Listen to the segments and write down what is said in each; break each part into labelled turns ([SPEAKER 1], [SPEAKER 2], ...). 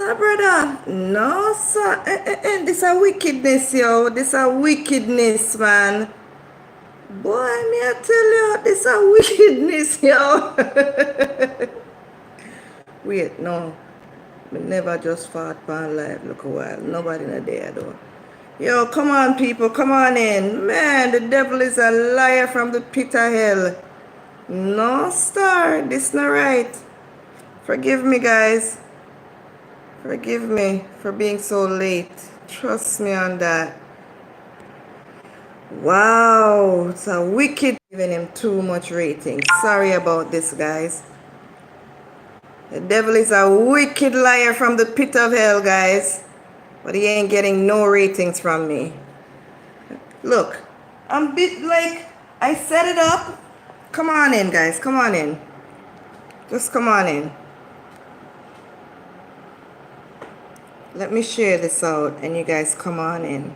[SPEAKER 1] No, brother. No, sir. This a wickedness, yo. This a wickedness, man. Boy, me I tell you, this a wickedness, yo. Wait, no. Me never just fought pan live. Look a while. Nobody in there, though. Yo, come on, people. Come on in. Man, the devil is a liar from the pit of hell. No, star. This not right. Forgive me, guys. Forgive me for being so late. Trust me on that. Wow, it's a wicked giving him too much rating. Sorry about this, guys. The devil is a wicked liar from the pit of hell, guys. But he ain't getting no ratings from me. Look, I'm bit like I set it up. Come on in, guys. Come on in. Just come on in. Let me share this out and you guys come on in.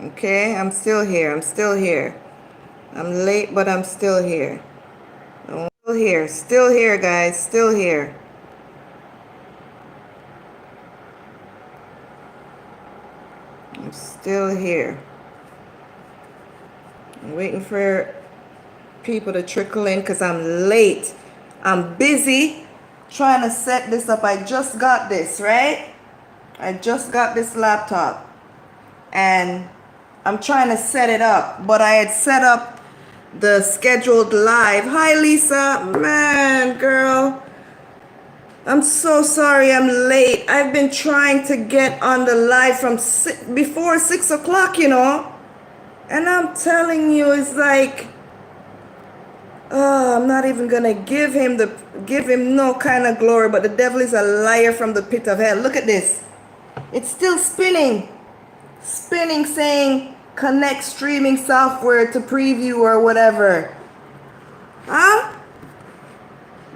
[SPEAKER 1] Okay, I'm still here. I'm still here. I'm late, but I'm still here. I'm still here. Still here, guys. Still here. I'm still here. I'm waiting for people to trickle in because I'm late. I'm busy trying to set this up. I just got this, right? I just got this laptop. And I'm trying to set it up. But I had set up the scheduled live. Hi, Lisa. Man, girl. I'm so sorry I'm late. I've been trying to get on the live from before 6 o'clock, you know. And I'm telling you, it's like, I'm not even gonna give him no kind of glory. But the devil is a liar from the pit of hell. Look at this. It's still spinning. Spinning, saying connect streaming software to preview or whatever. Huh?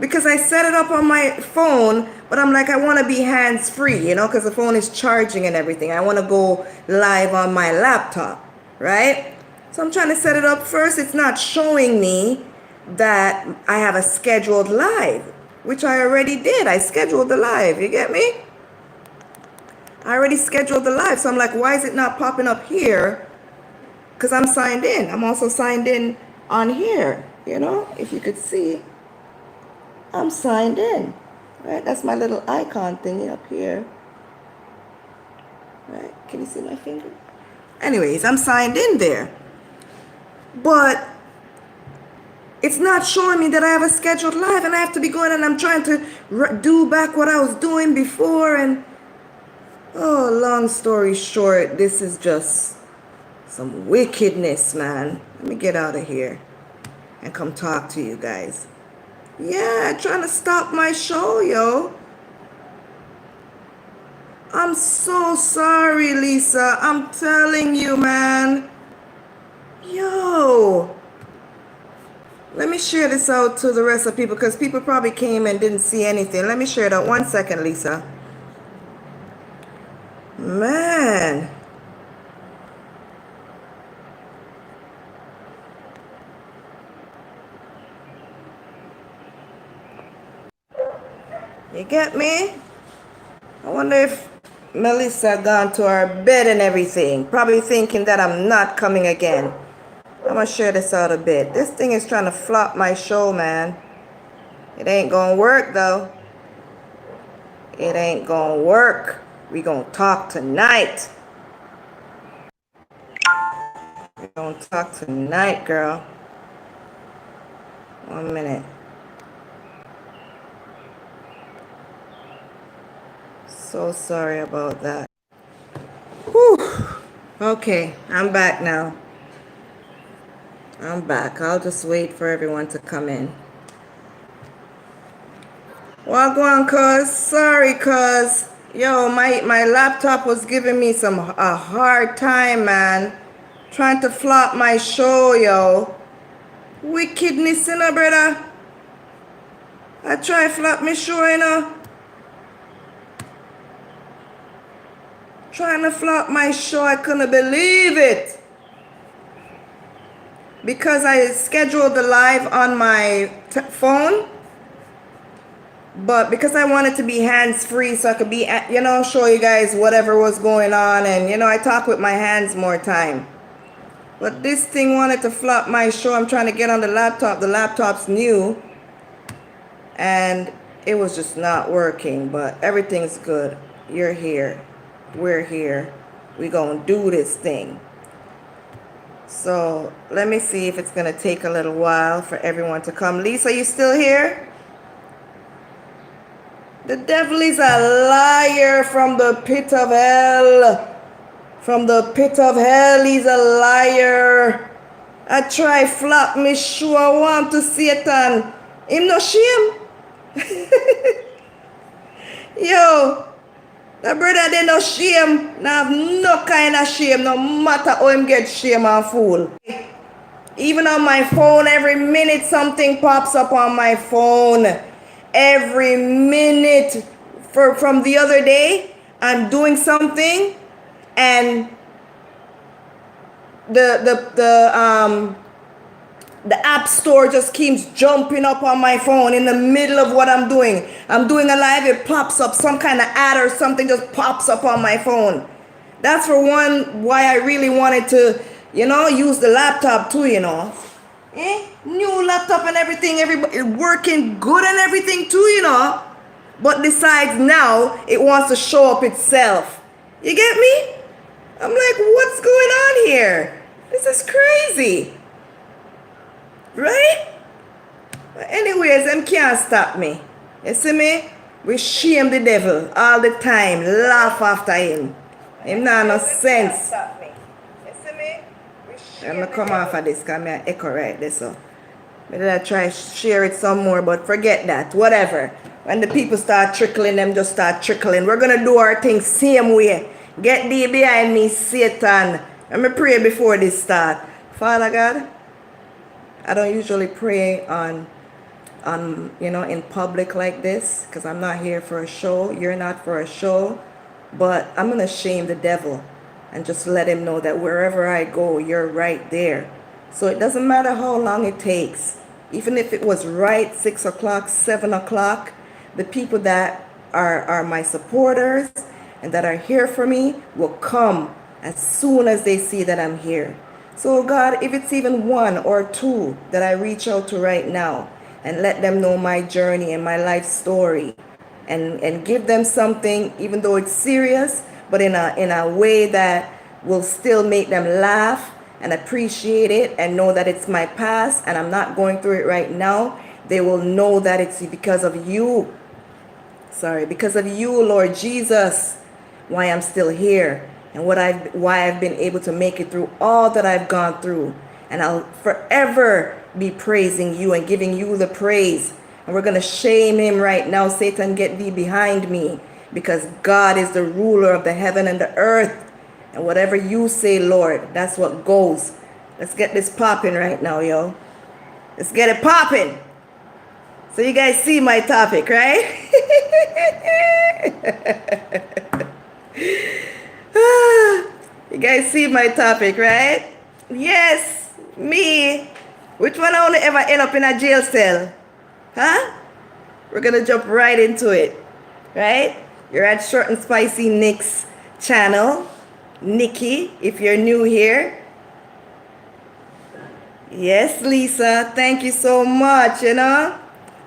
[SPEAKER 1] Because I set it up on my phone, but I'm like, I want to be hands-free, you know, because the phone is charging and everything. I want to go live on my laptop, right? So I'm trying to set it up first. It's not showing me that I have a scheduled live, which I already did. I scheduled the live, you get me? I already scheduled the live, so I'm like, why is it not popping up here? Because I'm signed in. I'm also signed in on here, you know, if you could see. I'm signed in, right? That's my little icon thingy up here, right? Can you see my finger? Anyways, I'm signed in there. But it's not showing me that I have a scheduled live, and I have to be going and I'm trying to do back what I was doing before. And oh, long story short, this is just some wickedness, man. Let me get out of here and come talk to you guys. Yeah, trying to stop my show, yo. I'm so sorry, Lisa. I'm telling you, man. Yo. Let me share this out to the rest of people because people probably came and didn't see anything. Let me share it out. 1 second, Lisa. Man. You get me? I wonder if Melissa gone to her bed and everything. Probably thinking that I'm not coming again. I'm going to share this out a bit. This thing is trying to flop my show, man. It ain't going to work, though. It ain't going to work. We going to talk tonight. We going to talk tonight, girl. 1 minute. So sorry about that. Whew. Okay, I'm back now. I'm back. I'll just wait for everyone to come in. Well, go on, cuz. Sorry, cuz. Yo, my laptop was giving me a hard time, man. Trying to flop my show, yo. Wickedness, you know, brother. I try flop my show, you know. Trying to flop my show. I couldn't believe it. Because I scheduled the live on my phone, But because I wanted to be hands-free so I could be, you know, show you guys whatever was going on. And, you know, I talk with my hands more time. But this thing wanted to flop my show. I'm trying to get on the laptop. The laptop's new. And it was just not working. But everything's good. You're here. We're here. We gonna do this thing. So let me see if it's gonna take a little while for everyone to come. Lisa, you still here? The devil is a liar from the pit of hell. From the pit of hell, he's a liar. I try flop me sure want to Satan. Him no shame. Yo, the brother they no shame. Now have no kind of shame, no matter how him get shame and fool. Even on my phone, every minute something pops up on my phone. Every minute. From the other day, I'm doing something and the app store just keeps jumping up on my phone in the middle of what I'm doing. I'm doing a live, it pops up, some kind of ad or something just pops up on my phone. That's for one why I really wanted to, you know, use the laptop too, you know. New laptop and everything, everybody working good and everything too, you know. But besides now, it wants to show up itself. You get me? I'm like, what's going on here? This is crazy. Right? But anyways, them can't stop me. You see me? We shame the devil all the time. Laugh after him. Him not no sense. I'm going to come off of this because I'm an echo right there. So maybe I try share it some more, but forget that. Whatever. When the people start trickling, them just start trickling. We're going to do our thing same way. Get thee behind me, Satan. Let me pray before this start. Father God, I don't usually pray on you know, in public like this because I'm not here for a show. You're not for a show. But I'm going to shame the devil and just let him know that wherever I go, you're right there. So it doesn't matter how long it takes. Even if it was right 6 o'clock, 7 o'clock, the people that are my supporters and that are here for me will come as soon as they see that I'm here. So God, if it's even one or two that I reach out to right now and let them know my journey and my life story and give them something, even though it's serious, but in a way that will still make them laugh and appreciate it and know that it's my past and I'm not going through it right now, they will know that it's because of you. Because of you, Lord Jesus, why I'm still here and why I've been able to make it through all that I've gone through. And I'll forever be praising you and giving you the praise. And we're going to shame him right now. Satan, get thee behind me, because God is the ruler of the heaven and the earth. And whatever you say, Lord, that's what goes. Let's get this popping right now, yo. Let's get it popping. So you guys see my topic, right? You guys see my topic, right? Yes, me. Which one I only ever end up in a jail cell? Huh? We're going to jump right into it, right? You're at Short and Spicy Nick's channel. Nikki, if you're new here. Yes, Lisa, thank you so much, you know.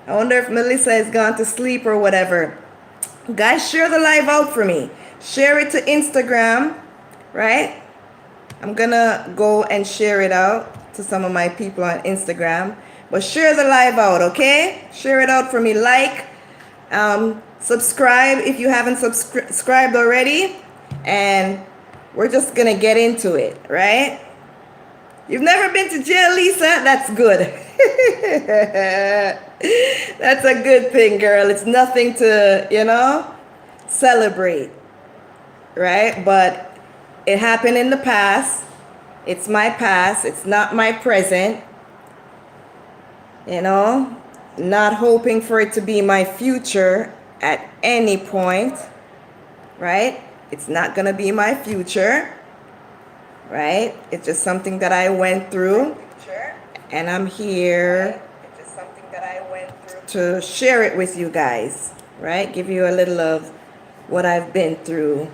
[SPEAKER 1] I wonder if Melissa has gone to sleep or whatever. Guys, share the live out for me. Share it to Instagram, right? I'm going to go and share it out to some of my people on Instagram. But share the live out, okay? Share it out for me. Like, subscribe if you haven't subscribed already. And we're just going to get into it, right? You've never been to jail, Lisa? That's good. That's a good thing, girl. It's nothing to, you know, celebrate, right? But it happened in the past. It's my past. It's not my present. You know, not hoping for it to be my future at any point, right? It's not going to be my future, right? It's just something that I went through, and I'm here to share it with you guys, right? Give you a little of what I've been through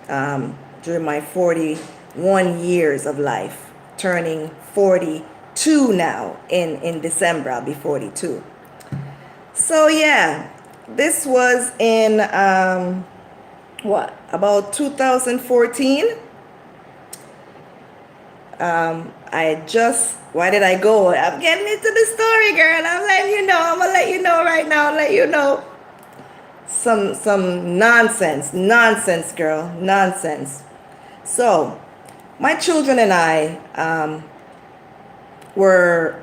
[SPEAKER 1] during my 41 years of life, turning 42 now. In December, I'll be 42. So yeah, this was in about 2014. Why did I go? I'm getting into the story, girl. I'm letting you know. I'm gonna let you know right now. I'll let you know. Some nonsense, girl, nonsense. So, my children and I were,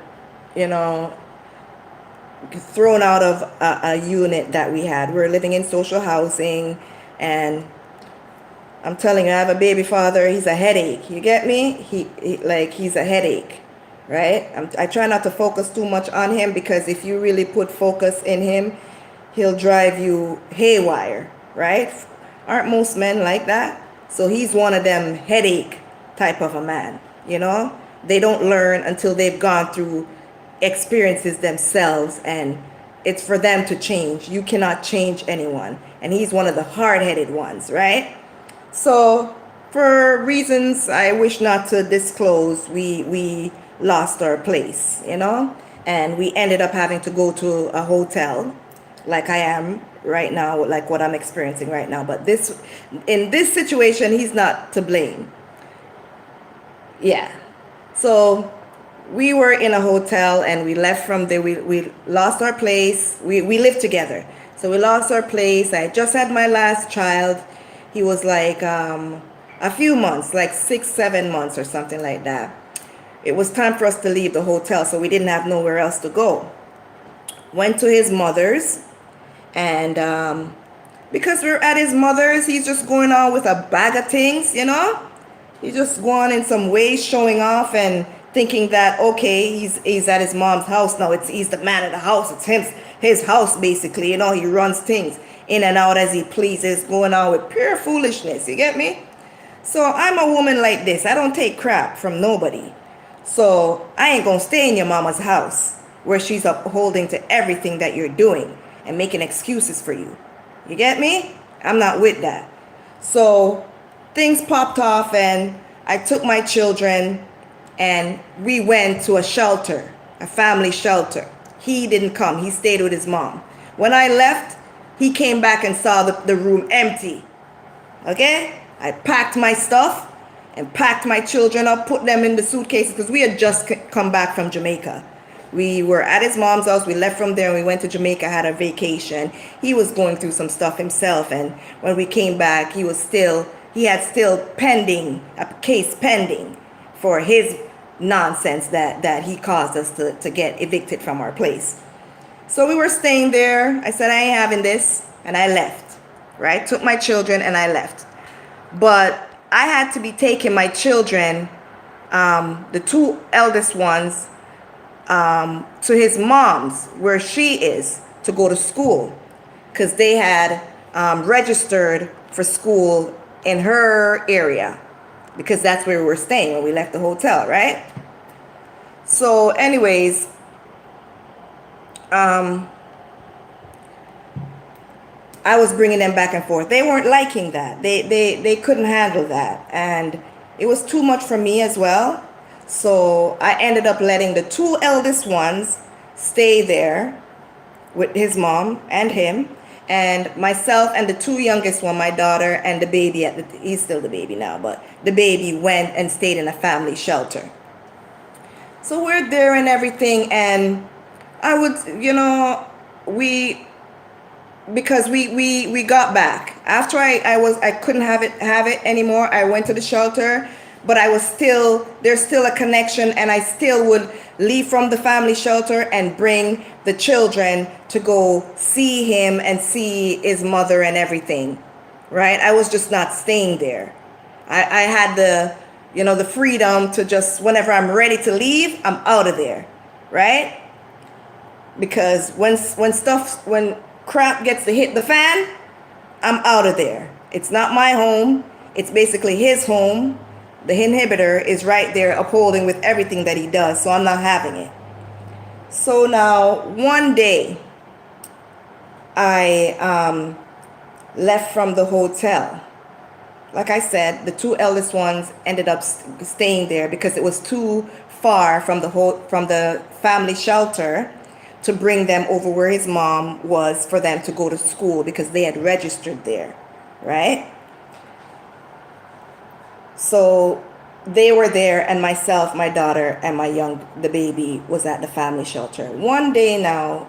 [SPEAKER 1] thrown out of a unit that we had. We were living in social housing, and I'm telling you, I have a baby father. He's a headache. You get me? He's a headache, right? I try not to focus too much on him, because if you really put focus in him, he'll drive you haywire, right? Aren't most men like that? So he's one of them headache type of a man, They don't learn until they've gone through experiences themselves, and it's for them to change. You cannot change anyone. And he's one of the hard-headed ones, right? So for reasons I wish not to disclose, we lost our place, and we ended up having to go to a hotel, like I am right now, like what I'm experiencing right now. But in this situation, he's not to blame. Yeah. So we were in a hotel, and we left from there. We lost our place. We lived together. So we lost our place. I just had my last child. He was like a few months, like 6-7 months or something like that. It was time for us to leave the hotel, so we didn't have nowhere else to go. Went to his mother's, and because we're at his mother's, he's just going on with a bag of things, He's just going in some ways, showing off and thinking that, okay, he's at his mom's house now. He's the man of the house. It's his house, basically. He runs things in and out as he pleases, going on with pure foolishness. You get me? So I'm a woman like this. I don't take crap from nobody. So I ain't gonna stay in your mama's house where she's upholding to everything that you're doing and making excuses for you. You get me? I'm not with that. So things popped off, and I took my children, and we went to a shelter, a family shelter. He didn't come. He stayed with his mom. When I left, he came back and saw the room empty. Okay? I packed my stuff and packed my children up, put them in the suitcases, because we had just come back from Jamaica. We were at his mom's house. We left from there and we went to Jamaica, had a vacation. He was going through some stuff himself, and when we came back, he had still a case pending for his nonsense that he caused us to get evicted from our place. So we were staying there. I said, I ain't having this, and I left, right? Took my children and I left. But I had to be taking my children, the two eldest ones, to his mom's, where she is, to go to school, because they had registered for school in her area, because that's where we were staying when we left the hotel, right? So anyways, I was bringing them back and forth. They weren't liking that. They couldn't handle that, and it was too much for me as well. So I ended up letting the two eldest ones stay there with his mom and him, and myself and the two youngest one, my daughter and the baby, he's still the baby now, but the baby went and stayed in a family shelter. So we're there and everything, and I would, because we got back after I couldn't have it anymore. I went to the shelter, but there's still a connection, and I still would leave from the family shelter and bring the children to go see him and see his mother and everything, right? I was just not staying there. I had the freedom to just, whenever I'm ready to leave, I'm out of there, right? Because when crap gets to hit the fan, I'm out of there. It's not my home. It's basically his home. The inhibitor is right there upholding with everything that he does, so I'm not having it. So now, one day, I left from the hotel. Like I said, the two eldest ones ended up staying there because it was too far from the family shelter to bring them over where his mom was for them to go to school because they had registered there, right? So they were there, and myself, my daughter, and the baby was at the family shelter. One day now,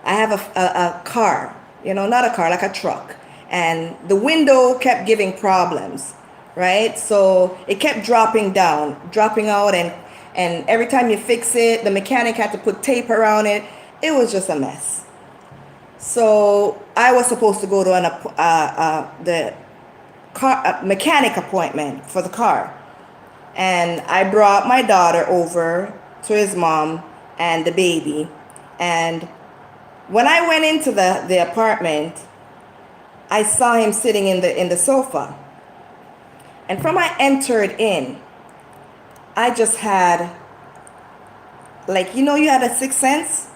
[SPEAKER 1] I have a car, not a car, like a truck. And the window kept giving problems, right? So it kept dropping out. And every time you fix it, the mechanic had to put tape around it. It was just a mess. So I was supposed to go to the car mechanic appointment for the car. And I brought my daughter over to his mom and the baby. And when I went into the apartment, I saw him sitting in the sofa. And from I entered in, I just had, like, you had a sixth sense?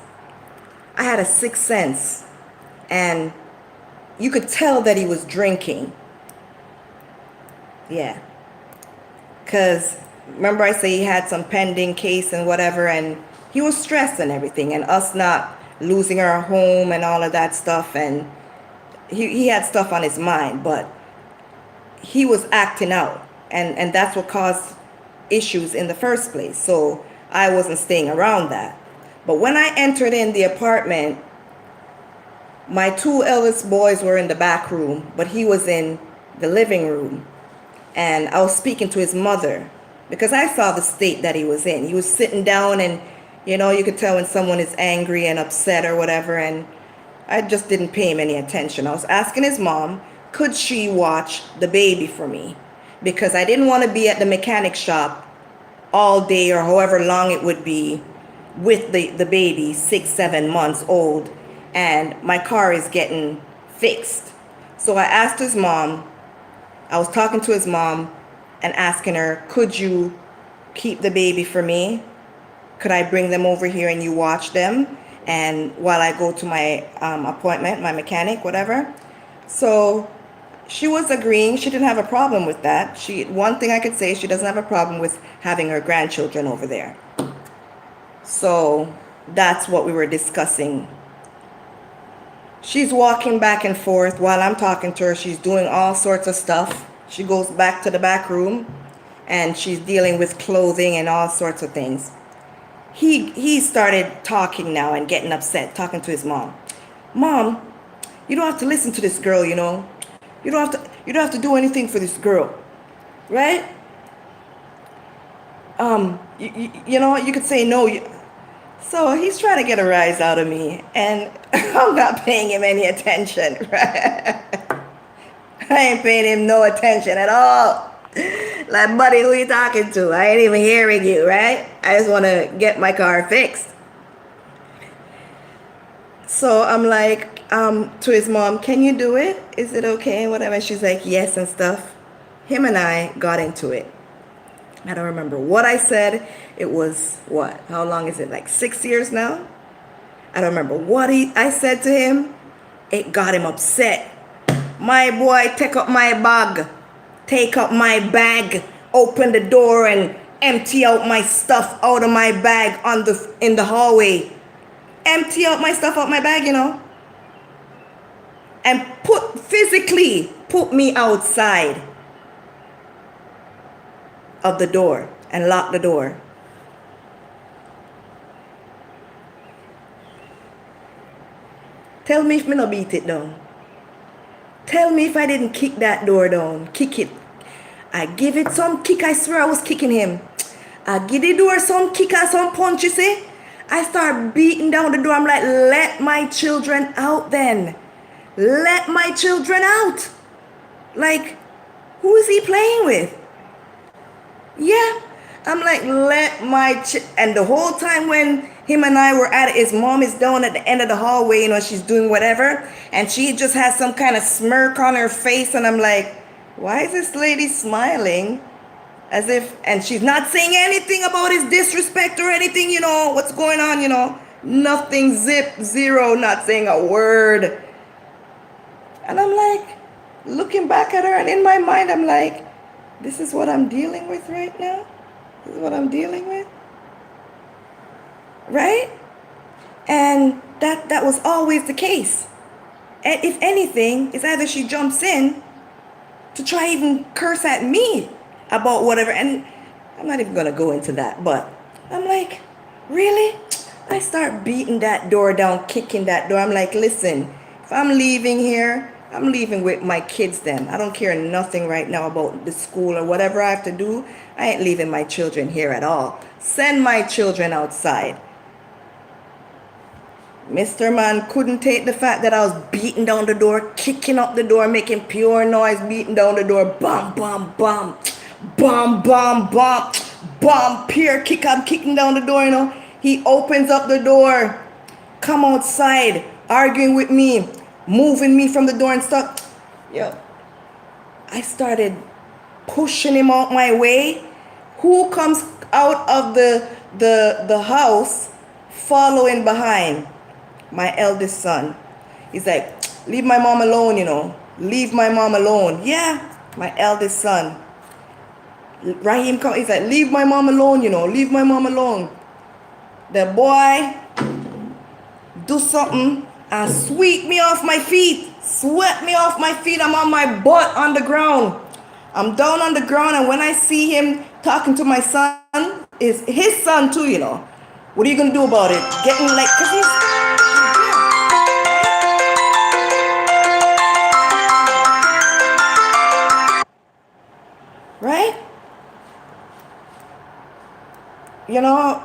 [SPEAKER 1] I had a sixth sense. And you could tell that he was drinking. Yeah. Because remember I say he had some pending case and whatever, and he was stressed and everything, and us not losing our home and all of that stuff, and he had stuff on his mind, but he was acting out, and that's what caused issues in the first place. So I wasn't staying around that. But when I entered in the apartment, my two eldest boys were in the back room, but he was in the living room. And I was speaking to his mother because I saw the state that he was in. He was sitting down, and you could tell when someone is angry and upset or whatever, and I just didn't pay him any attention. I was asking his mom, could she watch the baby for me? Because I didn't want to be at the mechanic shop all day or however long it would be with the baby, 6-7 months old, and my car is getting fixed. So I asked his mom, I was talking to his mom and asking her, could you keep the baby for me? Could I bring them over here and you watch them? And while I go to my appointment, my mechanic, whatever. So she was agreeing. She didn't have a problem with that. One thing I could say, she doesn't have a problem with having her grandchildren over there. So that's what we were discussing. She's walking back and forth while I'm talking to her. She's doing all sorts of stuff. She goes back to the back room and she's dealing with clothing and all sorts of things. He started talking now and getting upset, talking to his mom. Mom, you don't have to listen to this girl, You don't have to do anything for this girl. Right? You could say no. So he's trying to get a rise out of me, and I'm not paying him any attention, right? I ain't paying him no attention at all. Like, buddy, who you talking to? I ain't even hearing you, right? I just want to get my car fixed. So I'm like, to his mom, can you do it? Is it okay? Whatever. And she's like, yes and stuff. Him and I got into it. I don't remember what I said. It was what? How long is it? Like 6 years now? I don't remember what I said to him. It got him upset. My boy, take up my bag. Take up my bag. Open the door and empty out my stuff out of my bag in the hallway. Empty out my stuff out my bag, And physically put me outside of the door and lock the door. Tell me if me no beat it down. Tell me if I didn't kick that door down. Kick it. I give it some kick. I swear I was kicking him. I give the door some kick and some punch, you see. I start beating down the door. I'm like, let my children out then. Let my children out. Like, who is he playing with? Yeah. I'm like, and the whole time when him and I were at it, his mom is down at the end of the hallway, she's doing whatever, and she just has some kind of smirk on her face, and I'm like, why is this lady smiling? As if, and she's not saying anything about his disrespect or anything, what's going on, nothing, zip, zero, not saying a word. And I'm like, looking back at her, and in my mind, I'm like, this is what I'm dealing with right now? This is what I'm dealing with? Right? And that was always the case. And if anything, it's either she jumps in to try even curse at me about whatever. And I'm not even going to go into that, but I'm like, really? I start beating that door down, kicking that door. I'm like, listen, if I'm leaving here, I'm leaving with my kids then. I don't care nothing right now about the school or whatever I have to do. I ain't leaving my children here at all. Send my children outside. Mr. Man couldn't take the fact that I was beating down the door, kicking up the door, making pure noise, beating down the door. Bam, bam, bam. Bam, bam, bam. Bam, pure kick. I'm kicking down the door, you know. He opens up the door, come outside, arguing with me, moving me from the door and stuff. Yo, I started pushing him out my way. Who comes out of the house following behind? My eldest son. He's like, leave my mom alone, you know. Leave my mom alone. Yeah, my eldest son. Raheem come, he's like, leave my mom alone, you know. Leave my mom alone. The boy do something and sweep me off my feet. Swept me off my feet. I'm on my butt on the ground. I'm down on the ground, and when I see him talking to my son, is his son too, you know. What are you gonna do about it? Getting like, cause he's right? You know,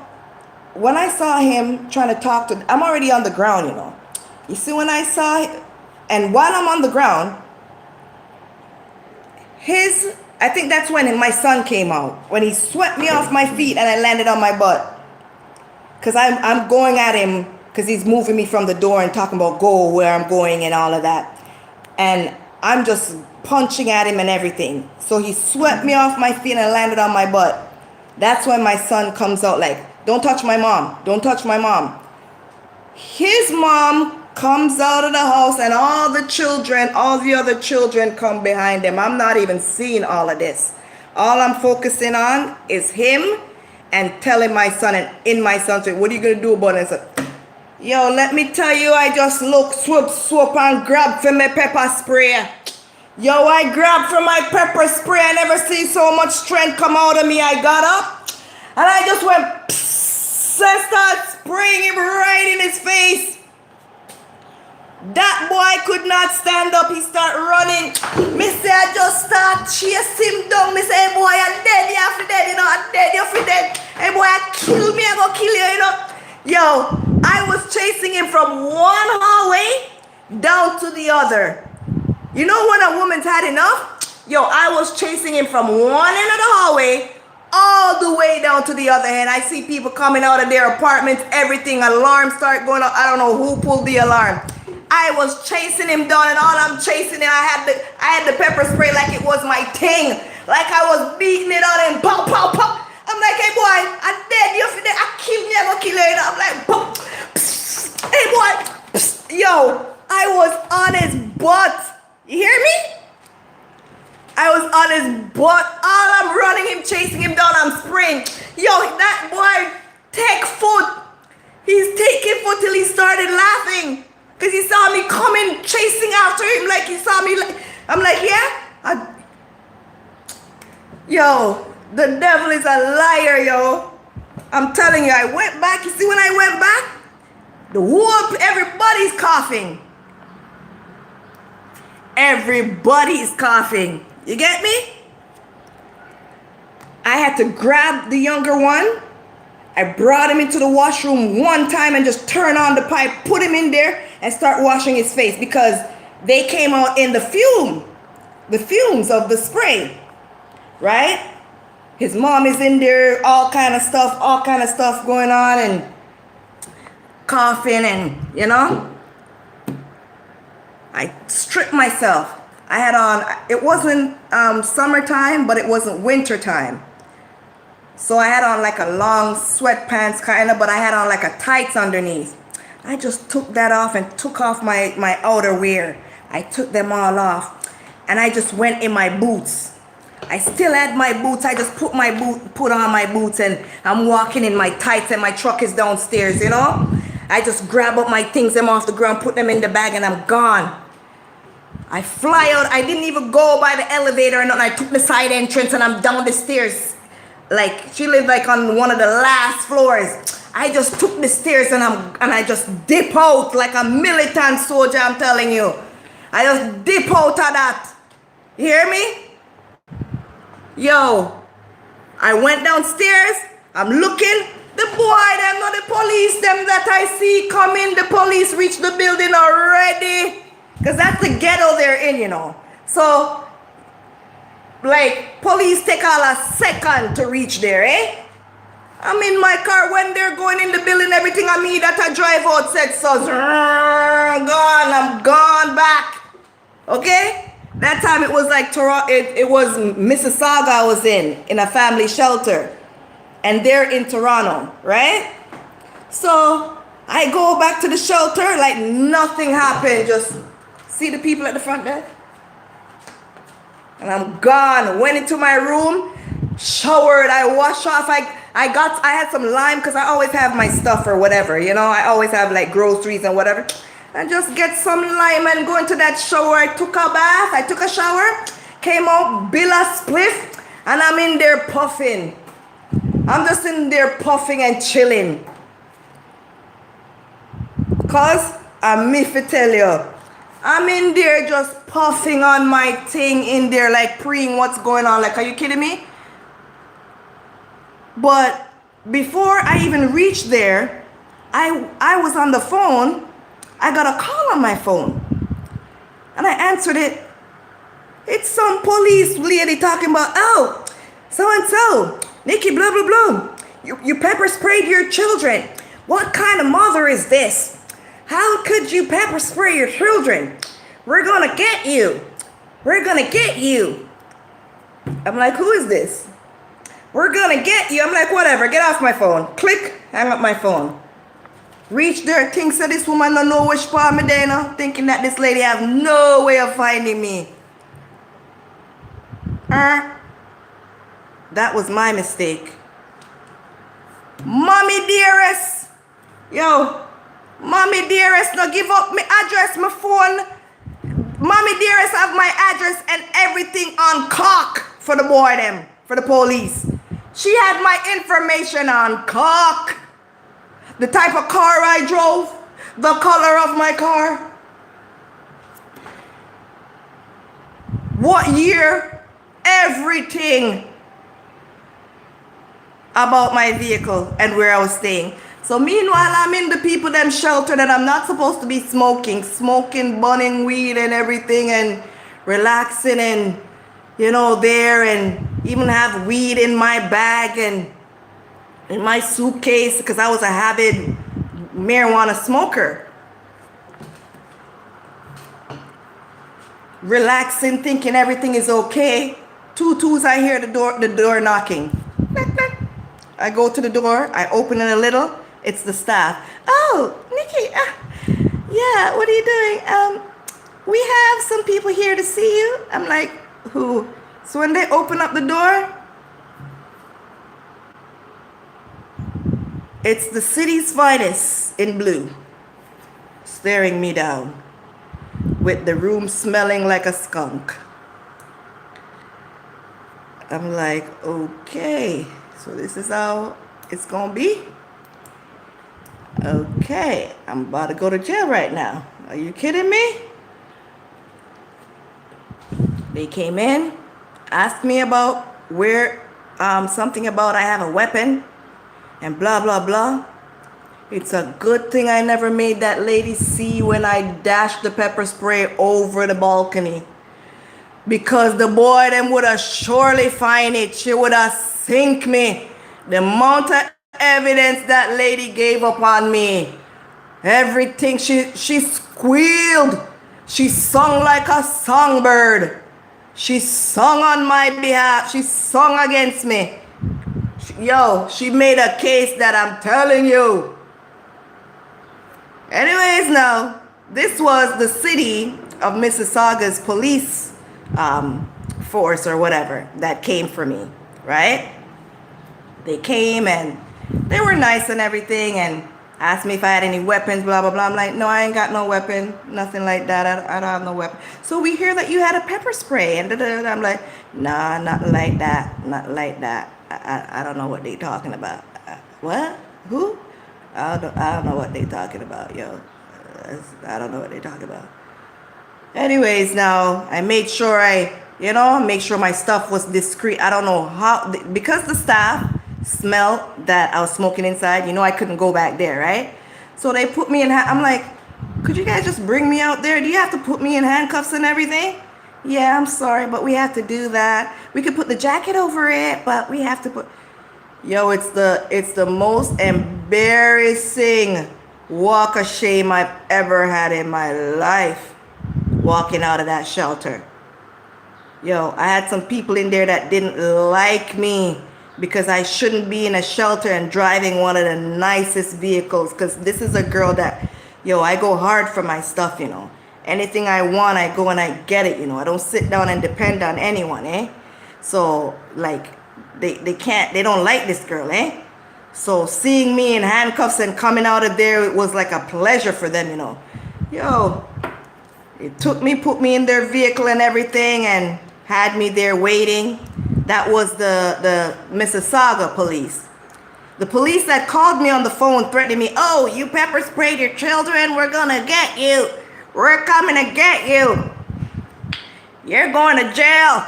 [SPEAKER 1] when I saw him trying to talk to, I'm already on the ground, you know. You see, when I saw, and while I'm on the ground, I think that's when my son came out. When he swept me off my feet and I landed on my butt. Because I'm going at him because he's moving me from the door and talking about go where I'm going and all of that. And I'm just punching at him and everything. So he swept me off my feet and I landed on my butt. That's when my son comes out like, don't touch my mom. Don't touch my mom. His mom comes out of the house and all the other children come behind him. I'm not even seeing all of this. All I'm focusing on is him and telling my son, and in my son's way, what are you going to do about it? I said, yo, let me tell you, I just look, swoop, and grab for my pepper spray. Yo, I grabbed for my pepper spray. I never see so much strength come out of me. I got up and I just went, psst, and started spraying him right in his face. That boy could not stand up. He started running. Me say I just start chase him down. Me say, hey boy, I'm dead. You have to dead, you know. I'm dead, you have to dead. Hey boy, I kill me. I go kill you, you know. Yo, I was chasing him from one hallway down to the other. You know when a woman's had enough? Yo, I was chasing him from one end of the hallway all the way down to the other end. I see people coming out of their apartments, everything, alarms start going off. I don't know who pulled the alarm. I was chasing him down, and all I'm chasing him, I had the pepper spray like it was my thing. Like I was beating it on him, pow, pow, pow. I'm like, hey boy, I'm dead, you're dead. I kill me, I go kill you. I'm like, pow. Hey boy, yo, I was on his butt. You hear me? I was on his butt. All I'm running him, chasing him down, I'm spraying. Yo, that boy, take foot. He's taking foot till he started laughing. Because he saw me coming, chasing after him like he saw me. I'm like, yeah? Yo, the devil is a liar, yo. I'm telling you, I went back. You see, when I went back, everybody's coughing. Everybody's coughing. You get me? I had to grab the younger one. I brought him into the washroom one time and just turn on the pipe, put him in there, and start washing his face because they came out in the fumes of the spray, right? His mom is in there, all kind of stuff going on, and coughing, and you know. I stripped myself. I had on, it wasn't summertime, but it wasn't winter time. So I had on like a long sweatpants kind of, but I had on like a tights underneath. I just took that off and took off my outerwear, I took them all off and I just went in my boots. I still had my boots. I just put on my boots and I'm walking in my tights and my truck is downstairs, you know? I just grab up my things, them off the ground, put them in the bag and I'm gone. I fly out. I didn't even go by the elevator or nothing. I took the side entrance and I'm down the stairs. Like, she lived like on one of the last floors. I just took the stairs and I just dip out like a militant soldier, I'm telling you. I just dip out of that. You hear me? Yo, I went downstairs. I'm looking. The boy, them not the police, them that I see coming. The police reached the building already. Because that's the ghetto they're in, you know. So, like, police take all a second to reach there, eh? I'm in my car when they're going in the building, everything I mean that I drive out said so. Gone, I'm gone back. Okay? That time it was like Toronto, it was Mississauga I was in a family shelter. And they're in Toronto, right? So I go back to the shelter like nothing happened. Just see the people at the front there. And I'm gone. Went into my room, showered, I washed off. I had some lime because I always have my stuff or whatever, you know. I always have like groceries and whatever. And just get some lime and go into that shower. I took a bath, I took a shower, came out, bill a spliff, and I'm in there puffing. I'm just in there puffing and chilling. Cause I'm me for tell you, I'm in there just puffing on my thing in there, like preying what's going on. Like, are you kidding me? But before I even reached there, I was on the phone. I got a call on my phone. And I answered it. It's some police lady talking about, oh, so-and-so, Nikki, blah, blah, blah. You pepper sprayed your children. What kind of mother is this? How could you pepper spray your children? We're gonna get you. We're gonna get you. I'm like, who is this? We're gonna get you. I'm like, whatever, get off my phone. Click, hang up my phone. Reach there, think that this woman don't know which part me there now, thinking that this lady have no way of finding me. That was my mistake. Mommy dearest. Yo, mommy dearest, now give up my address, my phone. Mommy dearest have my address and everything on cock for the boy them, for the police. She had my information on cock. The type of car I drove, the color of my car, what year, everything about my vehicle and where I was staying. So meanwhile, I'm in the people them shelter that I'm not supposed to be smoking, burning weed and everything and relaxing and, you know, there and even have weed in my bag and in my suitcase because I was a avid marijuana smoker. Relaxing, thinking everything is okay. 2-2s, I hear the door knocking. I go to the door, I open it a little. It's the staff. Oh, Nikki, yeah, what are you doing? We have some people here to see you. I'm like, who? So when they open up the door, it's the city's finest in blue, staring me down, with the room smelling like a skunk. I'm like, okay, so this is how it's gonna be? Okay, I'm about to go to jail right now. Are you kidding me? They came in, asked me about where, something about I have a weapon, and blah, blah, blah. It's a good thing I never made that lady see when I dashed the pepper spray over the balcony. Because the boy them would have surely find it. She would have sink me. The amount of evidence that lady gave up on me. Everything, she squealed. She sung like a songbird. She sung on my behalf. She sung against me. Yo, she made a case that I'm telling you. Anyways, now, this was the city of Mississauga's police force or whatever that came for me, right? They came and they were nice and everything and asked me if I had any weapons, blah, blah, blah. I'm like, no, I ain't got no weapon, nothing like that. I don't have no weapon. So we hear that you had a pepper spray. And I'm like, nah, not like that, not like that. I don't know what they talking about. What? Who? I don't know what they talking about, yo. I don't know what they talking about. Anyways, now I made sure make sure my stuff was discreet. I don't know how, because the staff smelled that I was smoking inside, I couldn't go back there, right? So they put me in, I'm like, could you guys just bring me out there? Do you have to put me in handcuffs and everything? Yeah, I'm sorry, but we have to do that. We could put the jacket over it, but we have to put, yo, it's the most embarrassing walk of shame I've ever had in my life, walking out of that shelter. Yo, I had some people in there that didn't like me because I shouldn't be in a shelter and driving one of the nicest vehicles, because this is a girl that, I go hard for my stuff, Anything I want, I go and I get it, I don't sit down and depend on anyone, eh? So, like, they don't like this girl, eh? So seeing me in handcuffs and coming out of there, it was like a pleasure for them, Yo, it took me, put me in their vehicle and everything and had me there waiting. That was the Mississauga police. The police that called me on the phone threatening me, oh, you pepper sprayed your children, we're gonna get you. We're coming to get you. You're going to jail.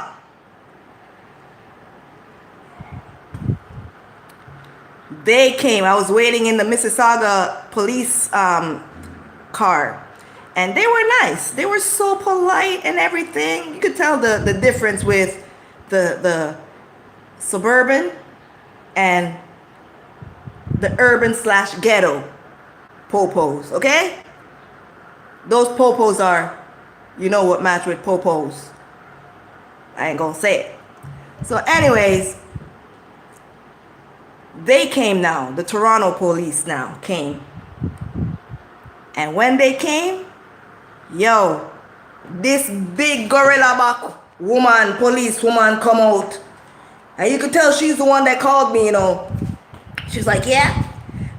[SPEAKER 1] They came. I was waiting in the Mississauga police car. And they were nice. They were so polite and everything. You could tell the difference with the suburban and the urban/ghetto popos, okay? Those popos are, what match with popos. I ain't gonna say it. So anyways, they came now. The Toronto police now came. And when they came, yo, this big gorilla back woman, police woman come out. And you could tell she's the one that called me, She's like, yeah,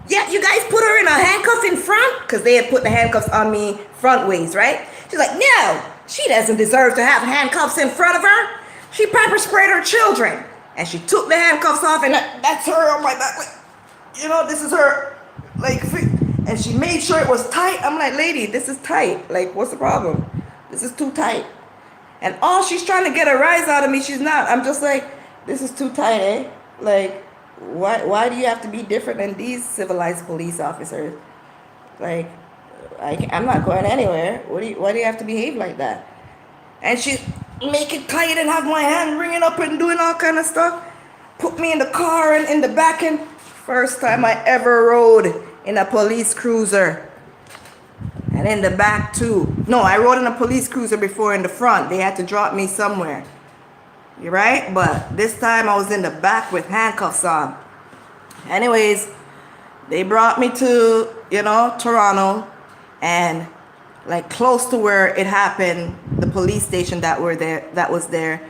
[SPEAKER 1] you guys put her in a handcuff in front? Because they had put the handcuffs on me front ways, right? She's like, no, she doesn't deserve to have handcuffs in front of her. She pepper sprayed her children. And she took the handcuffs off, and that's her on my back. Like, this is her. Like, and she made sure it was tight. I'm like, lady, this is tight. Like, what's the problem? This is too tight. And all she's trying to get a rise out of me, she's not. I'm just like, this is too tight, eh? Like, why do you have to be different than these civilized police officers? Like, I'm not going anywhere. Why do you have to behave like that? And she make it tight and have my hand ringing up and doing all kind of stuff. Put me in the car and in the back end. First time I ever rode in a police cruiser. And in the back too. No, I rode in a police cruiser before in the front. They had to drop me somewhere. You right? But this time I was in the back with handcuffs on. Anyways, they brought me to, Toronto, and like close to where it happened, the police station that was there.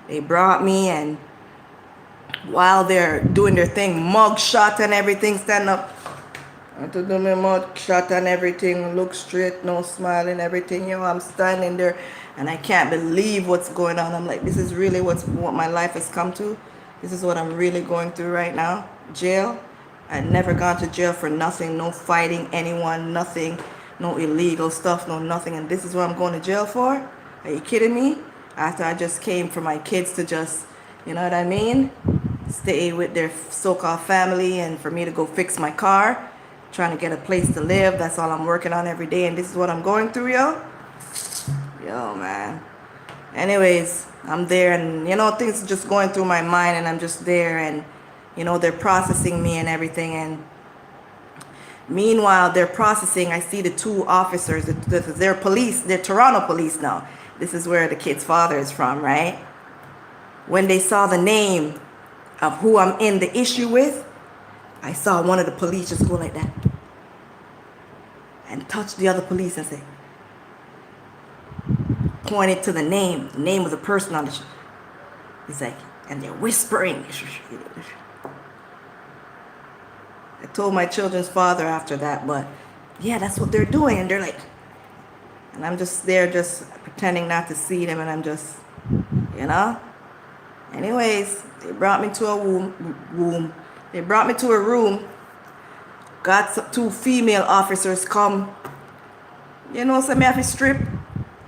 [SPEAKER 1] They brought me, and while they're doing their thing, mug shot and everything, stand up. I had to do my mug shot and everything, look straight, no smiling, everything. I'm standing there. And I can't believe what's going on. I'm like, this is really what my life has come to. This is what I'm really going through right now. Jail. I'd never gone to jail for nothing. No fighting anyone, nothing. No illegal stuff, no nothing. And this is what I'm going to jail for? Are you kidding me? After I just came for my kids to just, you know what I mean? Stay with their so-called family, and for me to go fix my car. Trying to get a place to live. That's all I'm working on every day. And this is what I'm going through, yo. Yo, man. Anyways, I'm there, and things are just going through my mind, and I'm just there, and they're processing me and everything. And meanwhile they're processing, I see the two officers. They're police. They're Toronto police now. This is where the kid's father is from, right? When they saw the name of who I'm in the issue with, I saw one of the police just go like that and touch the other police and say, pointed to the name of the person on the he's like, and they're whispering. I told my children's father after that, but yeah, that's what they're doing. And they're like, and I'm just there just pretending not to see them, and I'm just, you know. Anyways, they brought me to a room. They brought me to a room. Got 2 female officers come. You know, so me have to strip.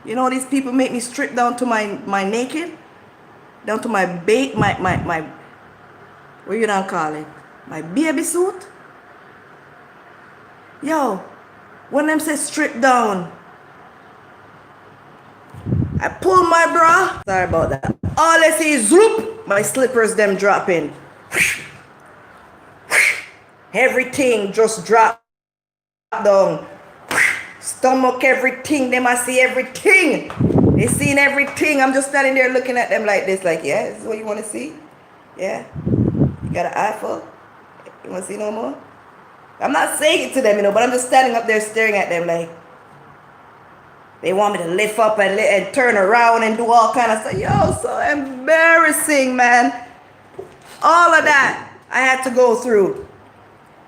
[SPEAKER 1] You know, these people make me strip down to my naked, down to my what you don't call it, my baby suit. Yo, when them say strip down, I pull my bra. Sorry about that. All I see is zoop, my slippers them dropping. Everything just drop down. Stomach, everything. Them I see everything. They seen everything. I'm just standing there looking at them like this, like, yeah, this is what you want to see? Yeah? You got an eye full? You want to see no more? I'm not saying it to them, you know, but I'm just standing up there staring at them like, they want me to lift up and turn around and do all kind of stuff. Yo, so embarrassing, man. All of that I had to go through.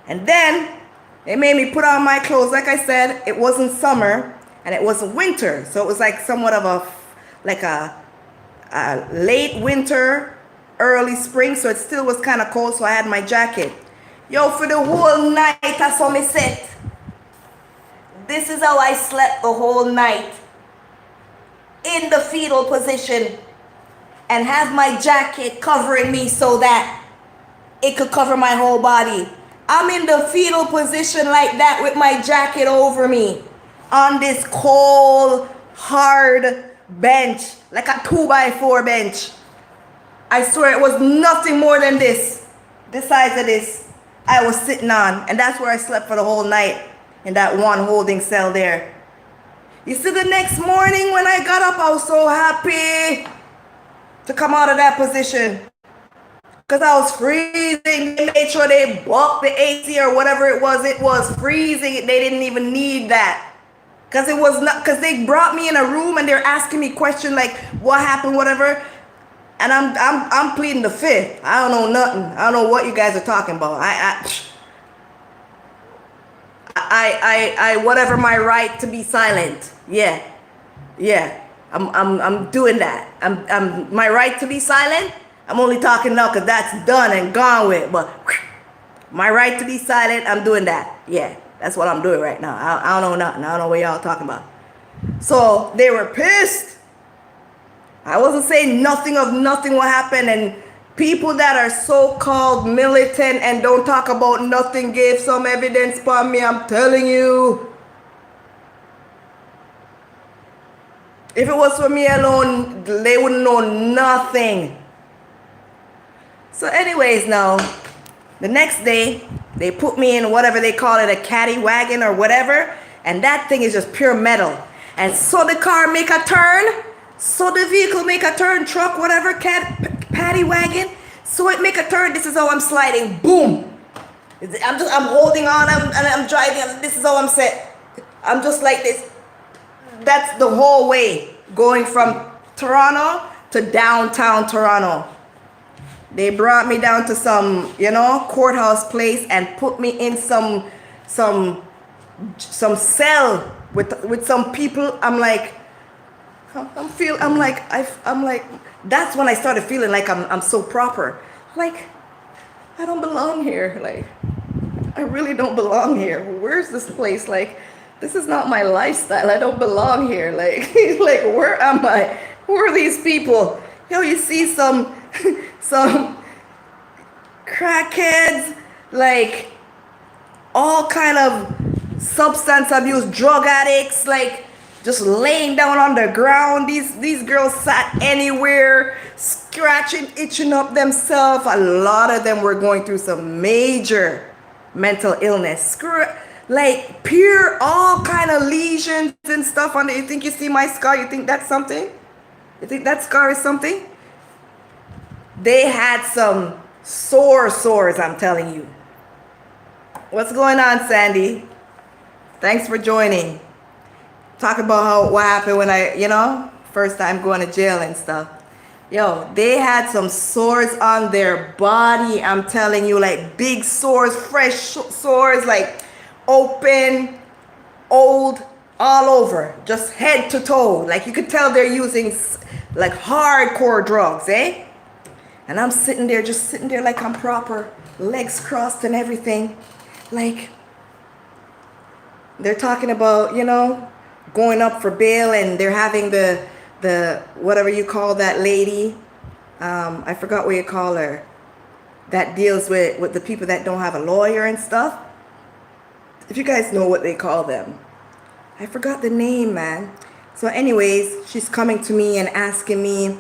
[SPEAKER 1] And then they made me put on my clothes. Like I said, it wasn't summer and it wasn't winter. So it was like somewhat of a late winter, early spring. So it still was kind of cold. So I had my jacket. Yo, for the whole night, I saw me sit. This is how I slept the whole night. In the fetal position. And have my jacket covering me so that it could cover my whole body. I'm in the fetal position like that with my jacket over me. On this cold, hard bench. Like a 2x4 bench. I swear it was nothing more than this. The size of this. I was sitting on. And that's where I slept for the whole night. In that one holding cell there. You see, the next morning when I got up, I was so happy to come out of that position. Because I was freezing. They made sure they bucked the AC or whatever it was. It was freezing. They didn't even need that. Because it was not, because they brought me in a room and they're asking me questions like, what happened, whatever. And I'm pleading the fifth. I don't know nothing. I don't know what you guys are talking about. I whatever my right to be silent. Yeah. I'm doing that. I'm my right to be silent. I'm only talking now because that's done and gone with. But my right to be silent, I'm doing that. Yeah, that's what I'm doing right now. I don't know nothing. I don't know what y'all talking about. So they were pissed. I wasn't saying nothing of nothing what happened, and people that are so-called militant and don't talk about nothing gave some evidence for me, I'm telling you. If it was for me alone, they wouldn't know nothing. So anyways, now, the next day, they put me in whatever they call it, a caddy wagon or whatever, and that thing is just pure metal. And so the car make a turn, so the vehicle make a turn, truck, whatever, paddy wagon. So it make a turn. This is how I'm sliding. Boom. I'm holding on. I'm driving. This is how I'm set. I'm just like this. That's the whole way going from Toronto to downtown Toronto. They brought me down to some, you know, courthouse place and put me in some cell with some people. I'm like, that's when I started feeling like I'm so proper. Like, I don't belong here. Like, I really don't belong here. Where's this place? Like, this is not my lifestyle. I don't belong here. Like, like, where am I? Who are these people? You know, you see some crackheads, like all kind of substance abuse, drug addicts, like just laying down on the ground. These girls sat anywhere, scratching, itching up themselves. A lot of them were going through some major mental illness. Like pure, all kind of lesions and stuff on it. You think you see my scar? You think that's something? You think that scar is something? They had some sores, I'm telling you. What's going on, Sandy? Thanks for joining. Talk about what happened when I, you know, first time going to jail and stuff. Yo, they had some sores on their body. I'm telling you, like big sores, fresh sores, like open, old, all over, just head to toe. Like you could tell they're using like hardcore drugs, eh? And I'm sitting there, just sitting there like I'm proper, legs crossed and everything. Like they're talking about, you know, going up for bail, and they're having the whatever you call that lady, I forgot what you call her, that deals with the people that don't have a lawyer and stuff. If you guys know what they call them, I forgot the name, man. So anyways, she's coming to me and asking me,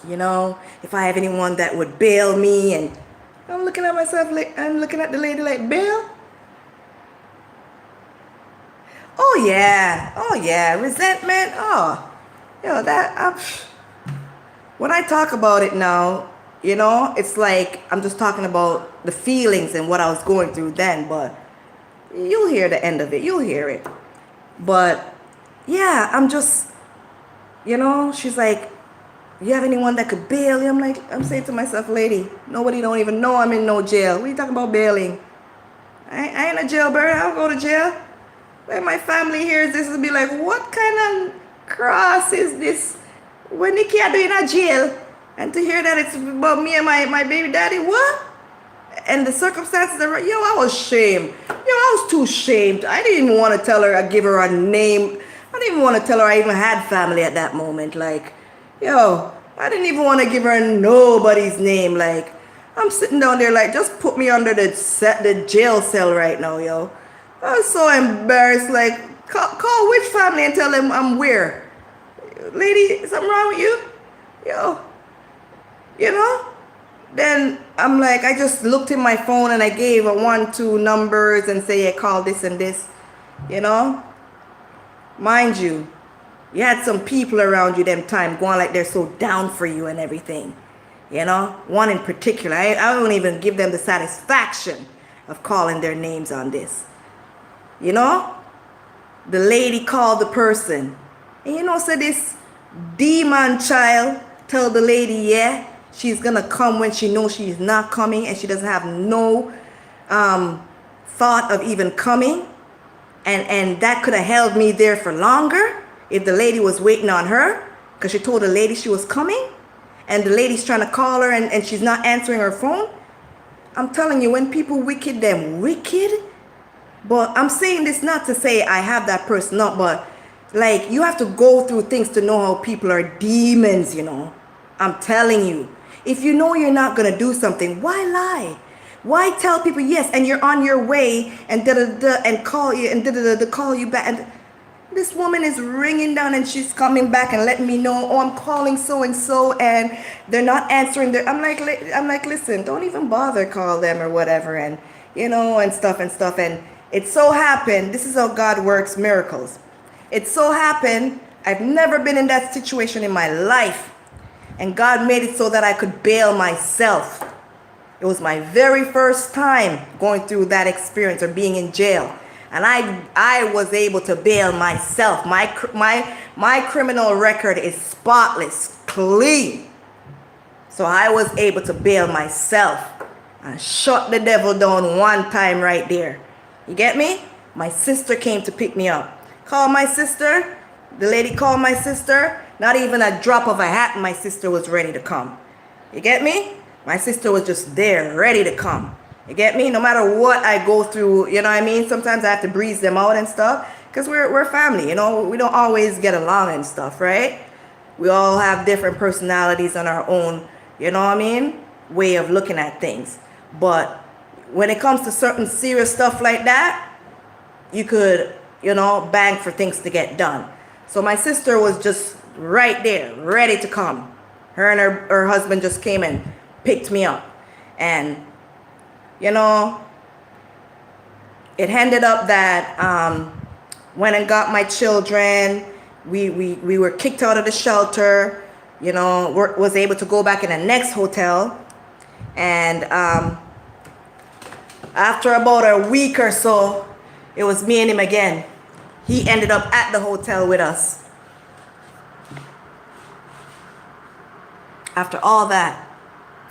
[SPEAKER 1] you know, if I have anyone that would bail me, and I'm looking at myself like, I'm looking at the lady like, bail? Oh yeah, resentment. Oh, yo, when I talk about it now, you know, it's like I'm just talking about the feelings and what I was going through then, but you'll hear the end of it. You'll hear it. But yeah, I'm just, you know, she's like, you have anyone that could bail you? I'm saying to myself, lady, nobody don't even know I'm in no jail. What are you talking about bailing? I ain't a jailbird. I'll go to jail. When my family hears this, it'll be like, what kind of cross is this? When they can't do in a jail, and to hear that it's about me and my baby daddy, what? And the circumstances are, yo, I was shamed. Yo, I was too shamed. I didn't even want to tell her, I give her a name. I didn't even want to tell her I even had family at that moment. Like, yo, I didn't even want to give her nobody's name. Like, I'm sitting down there like, just put me under the jail cell right now, yo. I was so embarrassed. Like, call which family and tell them I'm where? Lady, something wrong with you? Yo, you know? Then I'm like, I just looked in my phone and I gave a 1, 2 numbers and say, yeah, call this and this, you know? Mind you, you had some people around you them time going like they're so down for you and everything, you know? One in particular, I don't even give them the satisfaction of calling their names on this, you know? The lady called the person, and you know, so this demon child tell the lady, yeah, she's gonna come when she knows she's not coming, and she doesn't have no thought of even coming, and that could have held me there for longer if the lady was waiting on her, because she told the lady she was coming, and the lady's trying to call her and she's not answering her phone. I'm telling you, when people wicked, them wicked. But I'm saying this not to say I have that person up, but like, you have to go through things to know how people are demons, you know. I'm telling you. If you know you're not going to do something, why lie? Why tell people yes, and you're on your way, and and call you, and call you back. And this woman is ringing down, and she's coming back and letting me know, oh, I'm calling so-and-so, and they're not answering. I'm like, listen, don't even bother call them or whatever, and, you know, and stuff. And it so happened, this is how God works miracles. It so happened, I've never been in that situation in my life. And God made it so that I could bail myself. It was my very first time going through that experience or being in jail. And I was able to bail myself. My criminal record is spotless, clean. So I was able to bail myself and shut the devil down one time right there. You get me? My sister came to pick me up. Call my sister. The lady called my sister. Not even a drop of a hat, my sister was ready to come. You get me? My sister was just there, ready to come. You get me? No matter what I go through, you know what I mean? Sometimes I have to breeze them out and stuff, because we're family, you know? We don't always get along and stuff, right? We all have different personalities on our own, you know what I mean? Way of looking at things. But when it comes to certain serious stuff like that, you could, you know, bang for things to get done. So my sister was just right there, ready to come. Her and her husband just came and picked me up. And, you know, it ended up that went and got my children. We were kicked out of the shelter, you know, was able to go back in the next hotel. And after about a week or so, it was me and him again. He ended up at the hotel with us. After all that,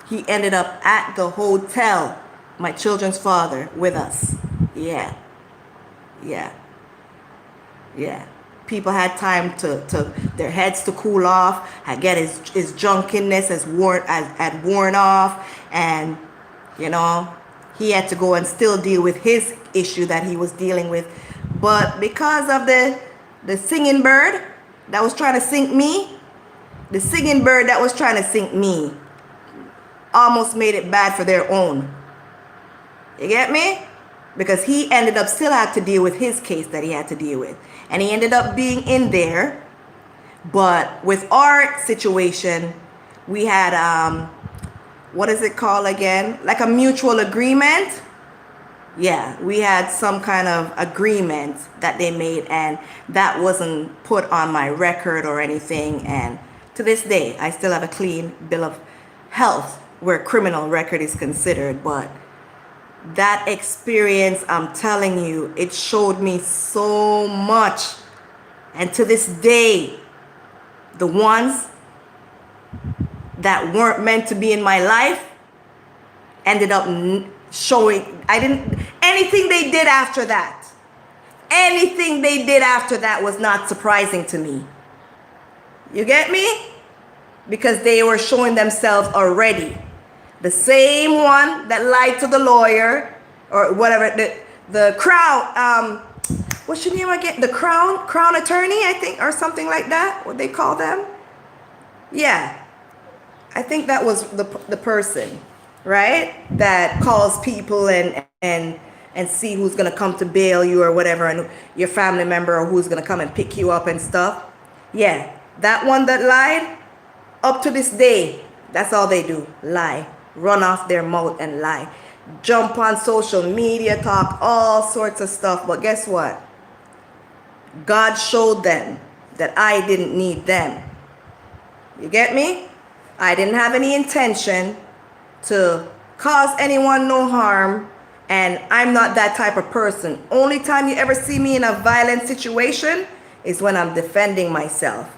[SPEAKER 1] he ended up at the hotel, my children's father, with us. Yeah, yeah, yeah. People had time to their heads to cool off, had get his drunkenness had worn off, and you know, he had to go and still deal with his issue that he was dealing with. But because of the singing bird that was trying to sink me, the singing bird that was trying to sink me almost made it bad for their own. You get me? Because he ended up still had to deal with his case that he had to deal with. And he ended up being in there. But with our situation, we had, what is it called again? Like a mutual agreement. Yeah, we had some kind of agreement that they made, and that wasn't put on my record or anything. And to this day, I still have a clean bill of health where criminal record is considered. But that experience, I'm telling you, it showed me so much. And to this day, the ones that weren't meant to be in my life ended up showing. Anything they did after that, was not surprising to me. You get me? Because they were showing themselves already. The same one that lied to the lawyer or whatever, the crown, what's your name again? The crown attorney, I think, or something like that, what they call them. Yeah, I think that was the person, right? That calls people and see who's gonna come to bail you or whatever, and your family member or who's gonna come and pick you up and stuff. Yeah, that one that lied, up to this day, that's all they do, lie. Run off their mouth and lie. Jump on social media, talk all sorts of stuff. But guess what? God showed them that I didn't need them. You get me? I didn't have any intention to cause anyone no harm, and I'm not that type of person. Only time you ever see me in a violent situation is when I'm defending myself.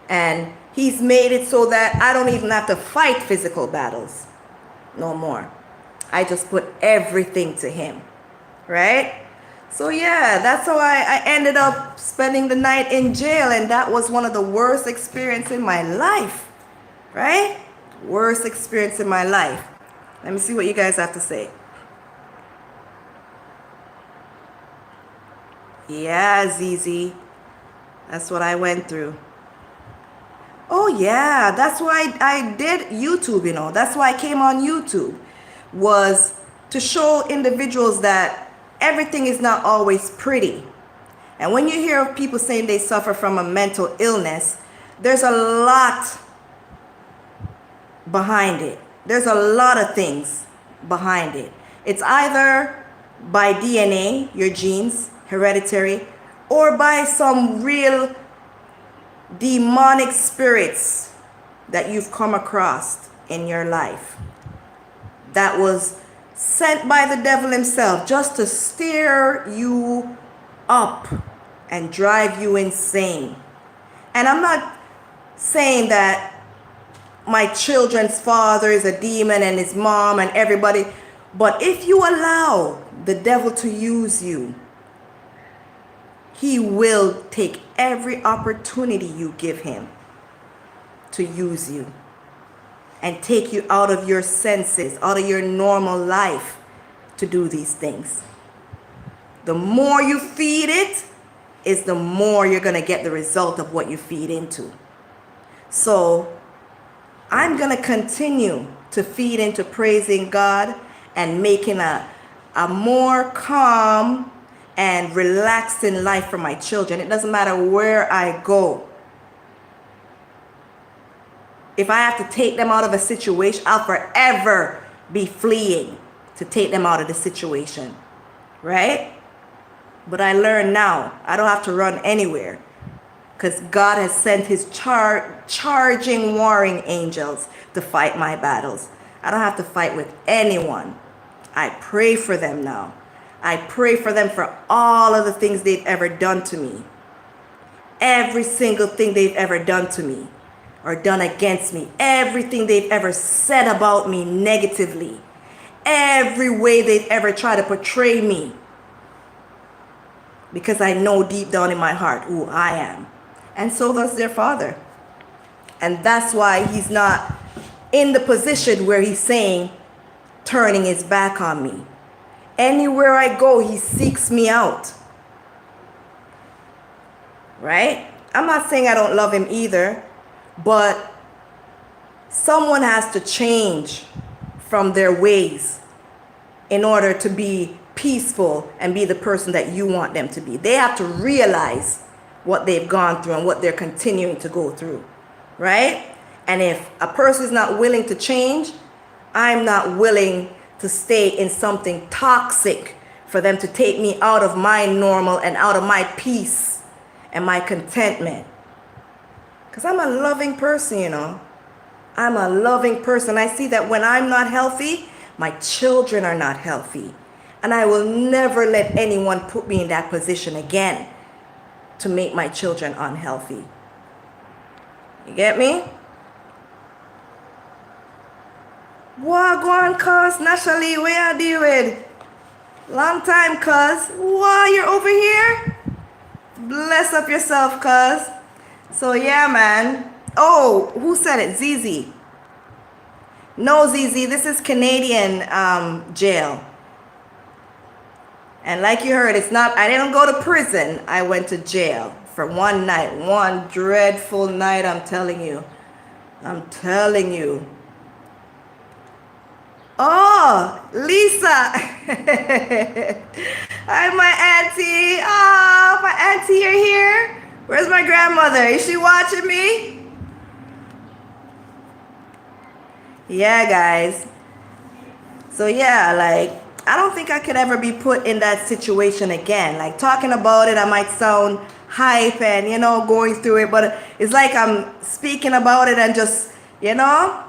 [SPEAKER 1] And he's made it so that I don't even have to fight physical battles no more. I just put everything to him, right? So yeah, that's how I ended up spending the night in jail, and that was one of the worst experiences in my life, right? Worst experience in my life. Let me see what you guys have to say. Yeah, ZZ, that's what I went through. Oh yeah, that's why I did YouTube, you know. That's why I came on YouTube, was to show individuals that everything is not always pretty. And when you hear of people saying they suffer from a mental illness, there's a lot behind it. There's a lot of things behind it. It's either by DNA, your genes, hereditary, or by some real demonic spirits that you've come across in your life that was sent by the devil himself just to stir you up and drive you insane. And I'm not saying that my children's father is a demon and his mom and everybody, but if you allow the devil to use you, he will take every opportunity you give him to use you and take you out of your senses, out of your normal life to do these things. The more you feed it, is the more you're going to get the result of what you feed into. So I'm going to continue to feed into praising God and making a more calm and relaxing life for my children. It doesn't matter where I go. If I have to take them out of a situation, I'll forever be fleeing to take them out of the situation, right? But I learn now, I don't have to run anywhere, because God has sent his charging, warring angels to fight my battles. I don't have to fight with anyone. I pray for them now. I pray for them for all of the things they've ever done to me. Every single thing they've ever done to me. or done against me, everything they've ever said about me negatively, every way they've ever tried to portray me, because I know deep down in my heart who I am. And so does their father. And that's why he's not in the position where he's saying, turning his back on me. Anywhere I go, he seeks me out. Right? I'm not saying I don't love him either, but someone has to change from their ways in order to be peaceful and be the person that you want them to be. They have to realize what they've gone through and what they're continuing to go through, right? And if a person is not willing to change, I'm not willing to stay in something toxic for them to take me out of my normal and out of my peace and my contentment. Because I'm a loving person, you know. I'm a loving person. I see that when I'm not healthy, my children are not healthy. And I will never let anyone put me in that position again to make my children unhealthy. You get me? Wagwan, cuz, Nashali, where you deal with? Long time, cuz. Wow, you're over here? Bless up yourself, cuz. So yeah, man. Oh, who said it? ZZ. No, ZZ, this is Canadian jail. And like you heard, it's not, I didn't go to prison. I went to jail for one night. One dreadful night, I'm telling you. I'm telling you. Oh, Lisa. Hi, my auntie. Oh, my auntie, you're here? Where's my grandmother? Is she watching me? Yeah, guys. So yeah, like, I don't think I could ever be put in that situation again. Like, talking about it, I might sound hype and, you know, going through it, but it's like I'm speaking about it and just, you know,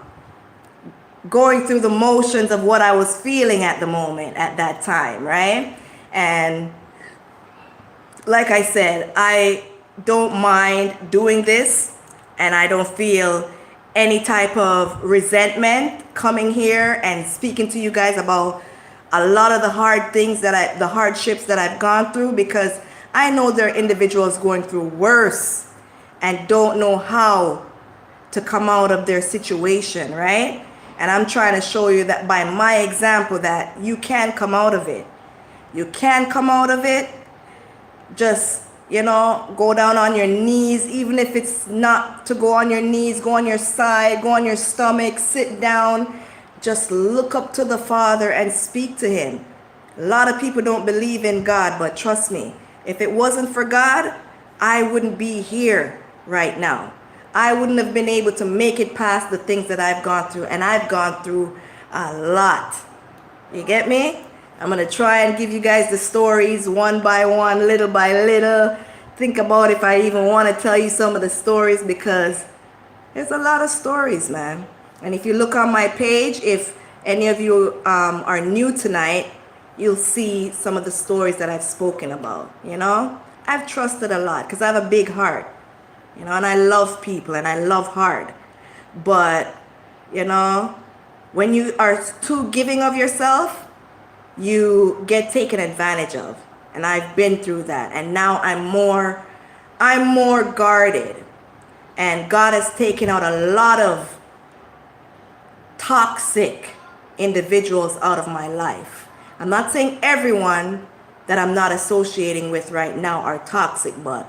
[SPEAKER 1] going through the motions of what I was feeling at the moment, at that time, right? And like I said, I don't mind doing this, and I don't feel any type of resentment coming here and speaking to you guys about a lot of the hard things that the hardships that I've gone through, because I know there are individuals going through worse and don't know how to come out of their situation, right? And I'm trying to show you that by my example that you can come out of it. You can come out of it. Just, you know, go down on your knees, even if it's not to go on your knees, go on your side, go on your stomach, sit down. Just look up to the Father and speak to him. A lot of people don't believe in God, but trust me, if it wasn't for God, I wouldn't be here right now. I wouldn't have been able to make it past the things that I've gone through, and I've gone through a lot. You get me? I'm going to try and give you guys the stories one by one, little by little. Think about if I even want to tell you some of the stories, because there's a lot of stories, man. And if you look on my page, if any of you are new tonight, you'll see some of the stories that I've spoken about, you know? I've trusted a lot because I have a big heart, you know, and I love people and I love hard. But, you know, when you are too giving of yourself, you get taken advantage of. And I've been through that. And now I'm more guarded. And God has taken out a lot of toxic individuals out of my life. I'm not saying everyone that I'm not associating with right now are toxic, but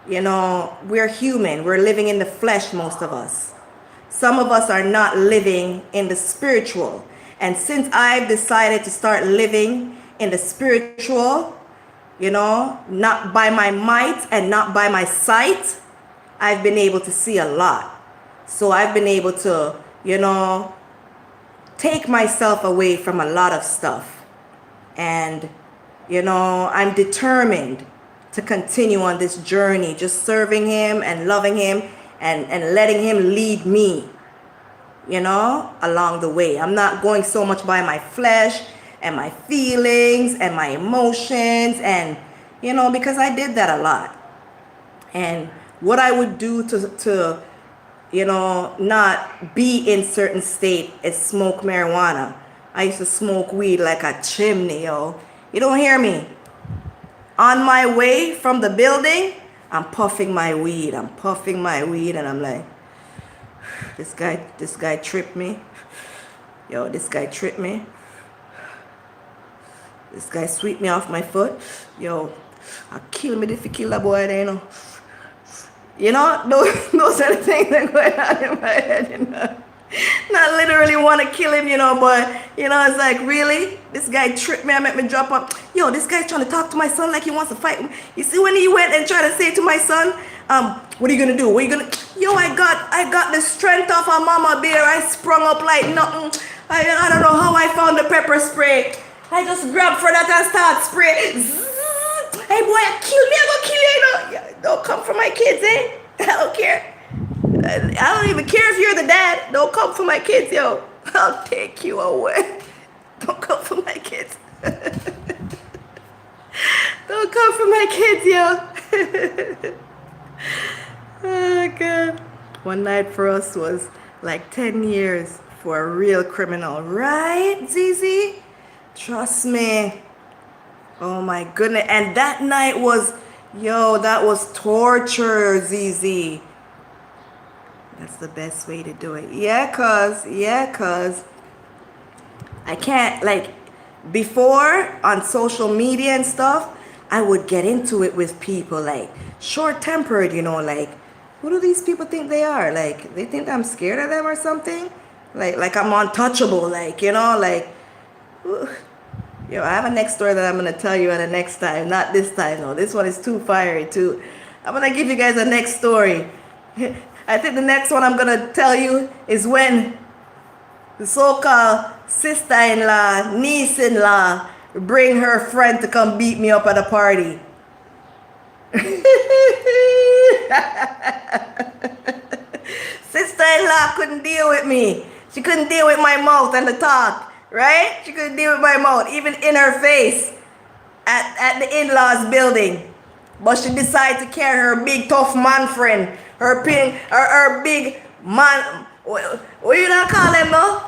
[SPEAKER 1] you know, we're human. We're living in the flesh, most of us. Some of us are not living in the spiritual. And since I've decided to start living in the spiritual, you know, not by my might and not by my sight, I've been able to see a lot. So I've been able to, you know, take myself away from a lot of stuff. And, you know, I'm determined to continue on this journey, just serving him and loving him and letting him lead me, you know, along the way. I'm not going so much by my flesh and my feelings and my emotions, and, you know, because I did that a lot. And what I would do to you know, not be in certain state and smoke marijuana. I used to smoke weed like a chimney, yo. You don't hear me? On my way from the building, I'm puffing my weed. I'm puffing my weed, and I'm like, this guy tripped me. Yo, this guy tripped me. This guy sweep me off my foot. Yo, I'll kill me if you kill that boy there, you know. You know, those are the things that go on in my head, you know. Not literally want to kill him, you know, but, you know, it's like, really? This guy tripped me and made me drop up. Yo, this guy's trying to talk to my son like he wants to fight. You see, when he went and tried to say to my son, what are you going to do? What are you going to... Yo, I got the strength of a mama bear. I sprung up like nothing. I don't know how I found the pepper spray. I just grabbed for that and start spray. Zzz. Hey, boy, kill me. I'm going to kill you. You know? Don't come for my kids, eh? I don't care. I don't even care if you're the dad. Don't come for my kids, yo. I'll take you away. Don't come for my kids. Don't come for my kids, yo. Oh, God. One night for us was like 10 years for a real criminal. Right, ZZ? Trust me. Oh, my goodness. And that night was, yo, that was torture, ZZ. That's the best way to do it. Yeah, cause I can't, like, before on social media and stuff, I would get into it with people, like, short-tempered, you know, like, who do these people think they are? Like, they think I'm scared of them or something? Like I'm untouchable, like, you know, like, yo, I have a next story that I'm going to tell you at the next time. Not this time, though. This one is too fiery, too. I'm going to give you guys a next story. I think the next one I'm going to tell you is when the so-called sister-in-law, niece-in-law, bring her friend to come beat me up at a party. Sister-in-law couldn't deal with me. She couldn't deal with my mouth and the talk, right? She couldn't deal with my mouth, even in her face at the in-laws building. But she decided to carry her big tough man friend, her big man, what you not call them, no?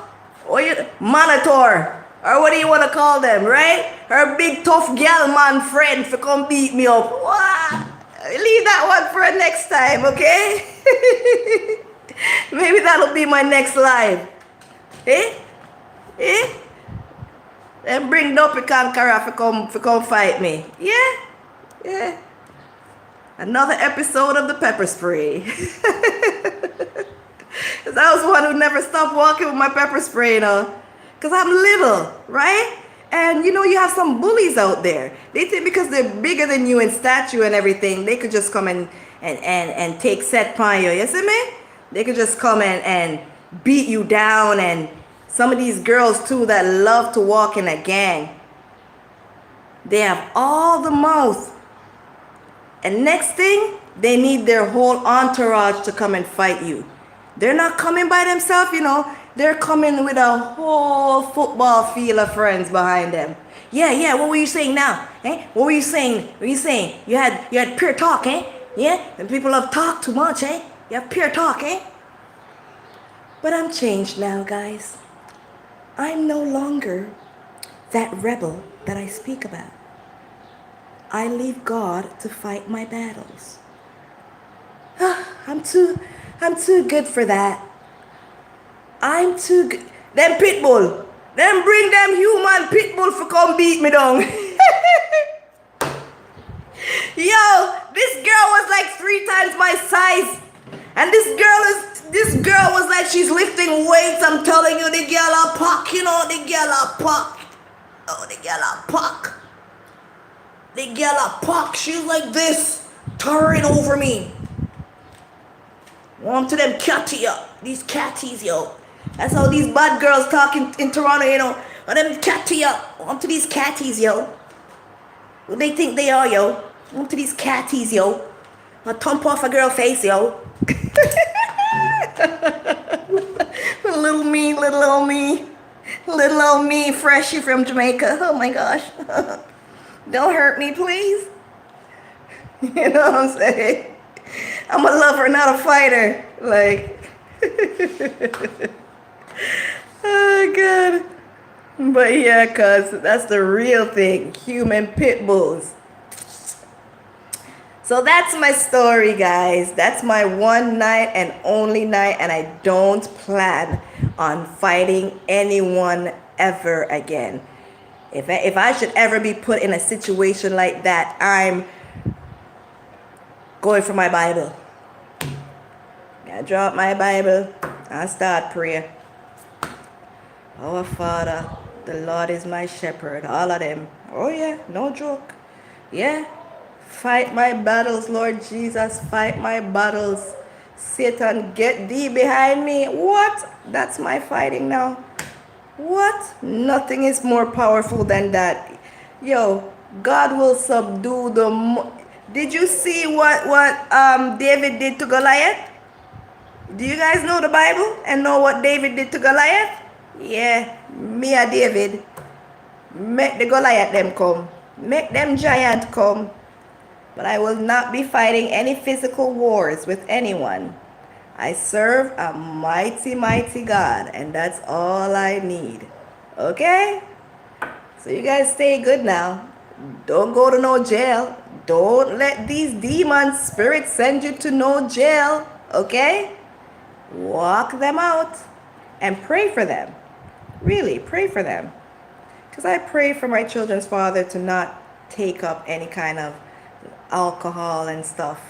[SPEAKER 1] Monitor, or what do you want to call them, right? Her big tough gal man friend for come beat me up. What? Leave that one for next time, okay? Maybe that'll be my next live. And bring Dopey Conqueror for come fight me. Yeah. Another episode of the pepper spray. Because I was one who never stopped walking with my pepper spray, you know. Because I'm little, right? And, you know, you have some bullies out there. They think because they're bigger than you in stature and everything, they could just come and take set upon you. You see me? They could just come and beat you down. And some of these girls, too, that love to walk in a gang, they have all the mouth. And next thing, they need their whole entourage to come and fight you. They're not coming by themselves, you know. They're coming with a whole football field of friends behind them. Yeah, what were you saying now? Eh? What were you saying? What were you saying? You had pure talk, eh? Yeah? And people have talked too much, eh? You have pure talk, eh? But I'm changed now, guys. I'm no longer that rebel that I speak about. I leave God to fight my battles. I'm too good for that. I'm too good. Them pitbull. Them bring them human pitbull for come beat me down. Yo, this girl was like 3 times my size. And this girl was like she's lifting weights. I'm telling you, the girl a puck, you know, the girl a puck. Oh, the girl a puck. The girl a puck. She's like this, towering over me. One to them catty up. These catties, yo. That's how these bad girls talk in Toronto, you know. Or them catty up. One to these catties, yo. Who they think they are, yo? One to these catties, yo. I'll thump off a girl face, yo. Little me, little old me. Little old me, freshie from Jamaica. Oh my gosh. Don't hurt me, please. You know what I'm saying? I'm a lover, not a fighter. Like, Oh, God. But yeah, cuz that's the real thing. Human pit bulls. So that's my story, guys. That's my one night and only night, and I don't plan on fighting anyone ever again. If I should ever be put in a situation like that, I'm going for my Bible. I drop my Bible. I start prayer. Our Father, the Lord is my shepherd. All of them. Oh yeah, no joke. Yeah. Fight my battles, Lord Jesus. Fight my battles. Satan, get thee behind me. What? That's my fighting now. What? Nothing is more powerful than that. Yo, God will subdue the... Did you see what David did to Goliath? Do you guys know the Bible and know what David did to Goliath? Yeah, me and David. Make the Goliath them come. Make them giant come. But I will not be fighting any physical wars with anyone. I serve a mighty, mighty God, and that's all I need. Okay? So you guys stay good now. Don't go to no jail. Don't let these demon spirits send you to no jail. Okay? Walk them out and pray for them. Really, pray for them. Because I pray for my children's father to not take up any kind of alcohol and stuff,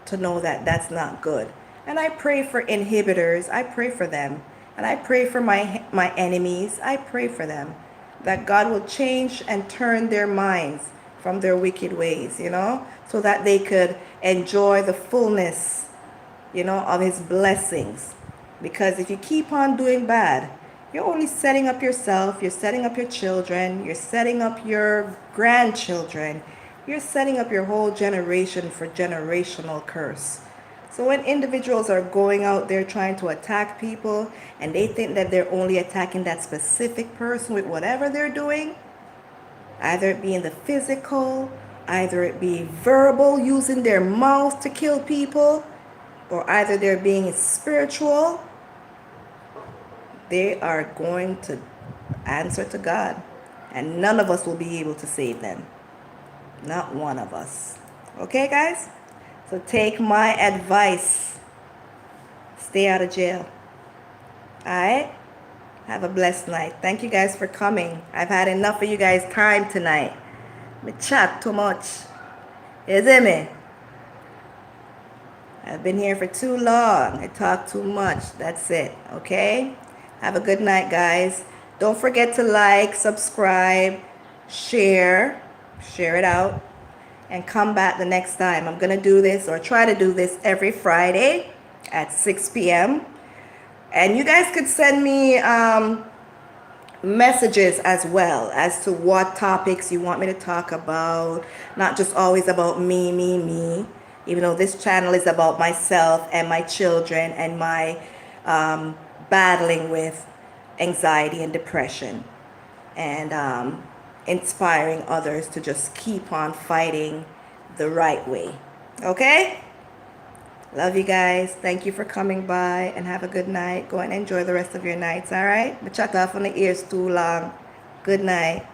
[SPEAKER 1] to know that that's not good. And I pray for inhibitors. I pray for them. And I pray for my enemies. I pray for them, that God will change and turn their minds from their wicked ways, you know, so that they could enjoy the fullness, you know, of his blessings. Because if you keep on doing bad, you're only setting up yourself, you're setting up your children, you're setting up your grandchildren, you're setting up your whole generation for generational curse. So when individuals are going out there trying to attack people and they think that they're only attacking that specific person with whatever they're doing, either it be in the physical, either it be verbal, using their mouth to kill people, or either they're being spiritual, they are going to answer to God. And none of us will be able to save them. Not one of us. Okay, guys? So take my advice. Stay out of jail. Alright? Have a blessed night. Thank you guys for coming. I've had enough of you guys' time tonight. Me chat too much. You see me? I've been here for too long. I talk too much. That's it. Okay? Have a good night, guys. Don't forget to like, subscribe, share it out, and come back the next time. I'm going to do this, or try to do this, every Friday at 6 p.m. And you guys could send me messages as well as to what topics you want me to talk about. Not just always about me. Even though this channel is about myself and my children and my battling with anxiety and depression. And inspiring others to just keep on fighting the right way. Okay? Love you guys. Thank you for coming by, and have a good night. Go and enjoy the rest of your nights, alright? But shut off on the ears too long. Good night.